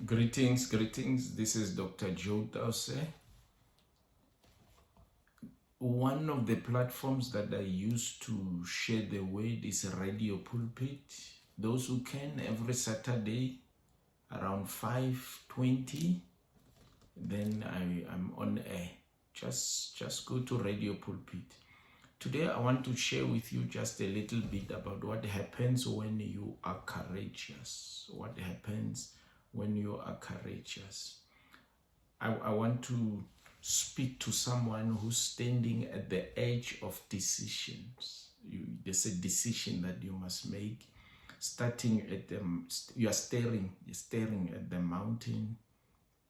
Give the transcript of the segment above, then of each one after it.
Greetings. This is Dr. Joe Dause. One of the platforms that I use to share the word is Radio Pulpit. Those who can, every Saturday around 5:20, then I'm on air. Just go to Radio Pulpit. Today I want to share with you just a little bit about what happens when you are courageous. What happens when you are courageous. I want to speak to someone who's standing at the edge of decisions. There's a decision that you must make. Starting at you are staring at the mountain.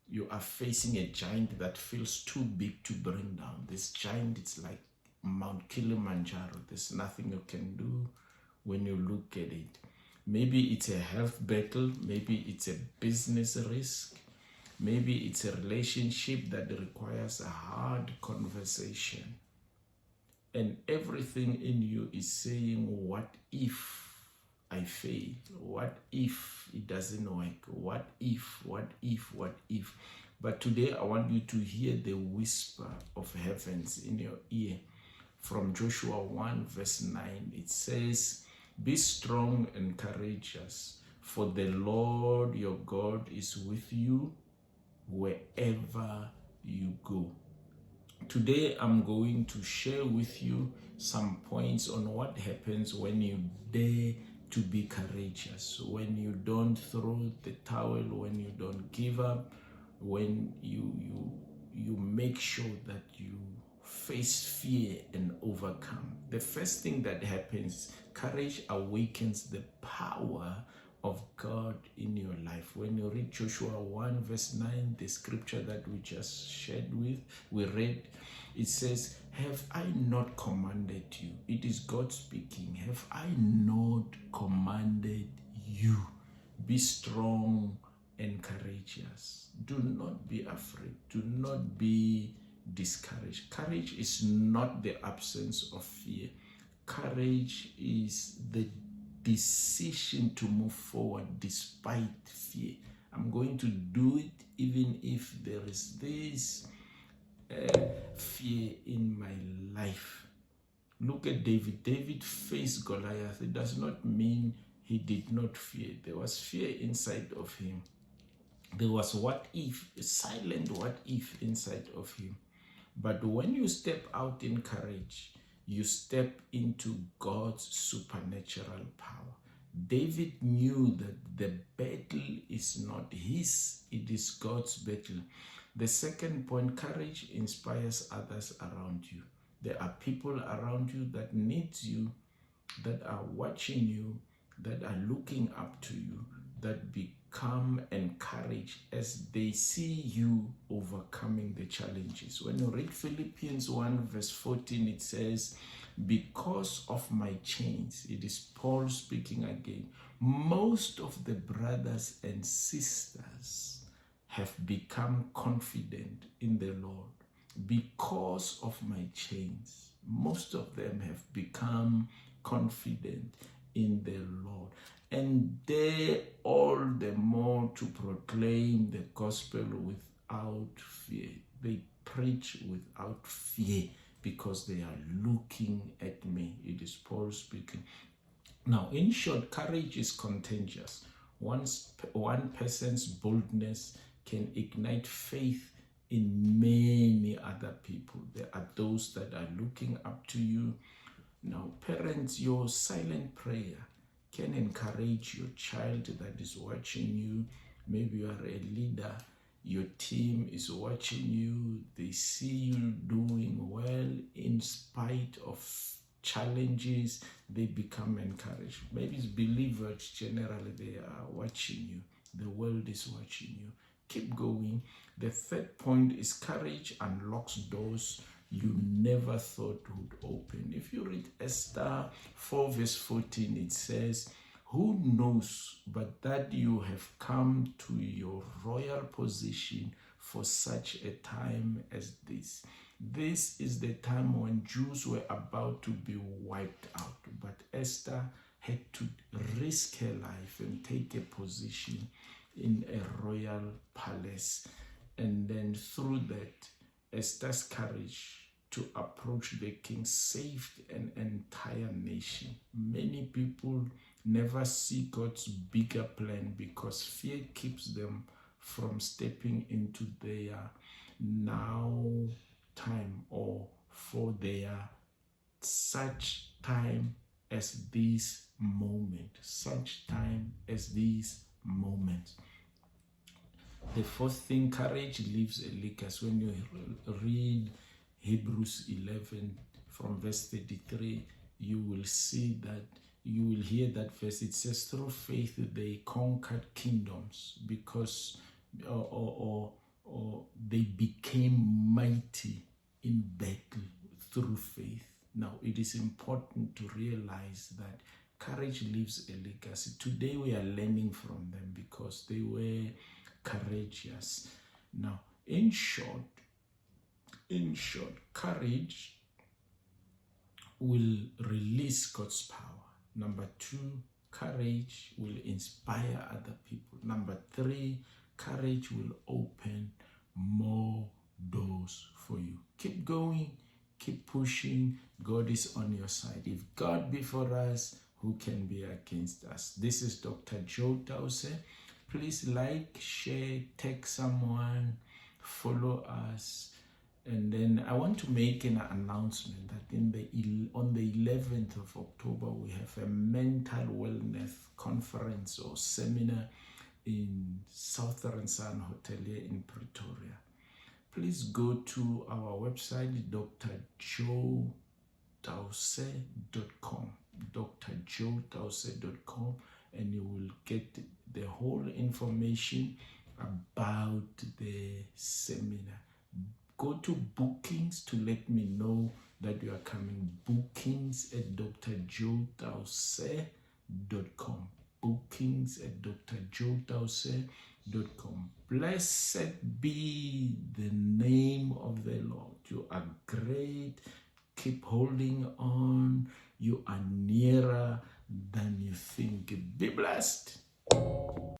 You are facing a giant that feels too big to bring down. This giant, it's like Mount Kilimanjaro. There's nothing you can do when you look at it. Maybe it's a health battle. Maybe it's a business risk. Maybe it's a relationship that requires a hard conversation. And everything in you is saying, what if I fail? What if it doesn't work? What if? But today I want you to hear the whisper of heavens in your ear. From Joshua 1 verse 9, it says, "Be strong and courageous, for the Lord your God is with you wherever you go." Today I'm going to share with you some points on what happens when you dare to be courageous, when you don't throw the towel, when you don't give up, when you make sure that you face fear and overcome. The first thing that happens, courage awakens the power of God in your life. When you read Joshua 1 verse 9, the scripture that we just we read, it says, "Have I not commanded you?" It is God speaking. "Have I not commanded you? Be strong and courageous. Do not be afraid. Do not be discouraged." Courage is not the absence of fear. Courage is the decision to move forward despite fear. I'm going to do it even if there is this fear in my life. Look at David. David faced Goliath. It does not mean he did not fear. There was fear inside of him. There was what if, a silent what if inside of him. But when you step out in courage, you step into God's supernatural power. David knew that the battle is not his, it is God's battle. The second point, courage inspires others around you. There are people around you that need you, that are watching you, that are looking up to you, that become encouraged as they see you overcoming the challenges. When you read Philippians 1 verse 14, it says, "Because of my chains," it is Paul speaking again, "most of the brothers and sisters have become confident in the Lord." Because of my chains, most of them have become confident in the Lord, and dare all the more to proclaim the gospel without fear. They preach without fear because they are looking at me. It is Paul speaking. Now, in short, courage is contagious. One person's boldness can ignite faith in many other people. There are those that are looking up to you. Now, parents, your silent prayer can encourage your child that is watching you. Maybe you are a leader, your team is watching you, they see you doing well in spite of challenges, they become encouraged. Maybe it's believers generally, they are watching you, the world is watching you. Keep going. The third point is courage unlocks doors you never thought would open. If you read Esther 4 verse 14, it says, "Who knows but that you have come to your royal position for such a time as this." This is the time when Jews were about to be wiped out, but Esther had to risk her life and take a position in a royal palace. And then through that, Esther's courage to approach the king saved an entire nation. Many people never see God's bigger plan because fear keeps them from stepping into their now time, or for their such time as this moment. Such time as these moments. The fourth thing, courage leaves a legacy. When you read Hebrews 11 from verse 33, you will see that, you will hear that verse. It says, through faith they conquered kingdoms, because or they became mighty in battle through faith. Now, it is important to realize that courage leaves a legacy. Today we are learning from them because they were courageous. Now, in short, courage will release God's power. Number 2, courage will inspire other people. Number 3, courage will open more doors for you. Keep going, keep pushing. God is on your side. If God be for us, who can be against us? This is Dr. Joe Dause. Please like, share, tag someone, follow us. And then I want to make an announcement that on the 11th of October, we have a mental wellness conference or seminar in Southern Sun Hotelier in Pretoria. Please go to our website, drjoedause.com, drjoedause.com, and you will get the whole information about the seminar. Go to bookings to let me know that you are coming. Bookings at drjoedause.com. Bookings at drjoedause.com. Blessed be the name of the Lord. You are great. Keep holding on. You are nearer than you think. Be blessed.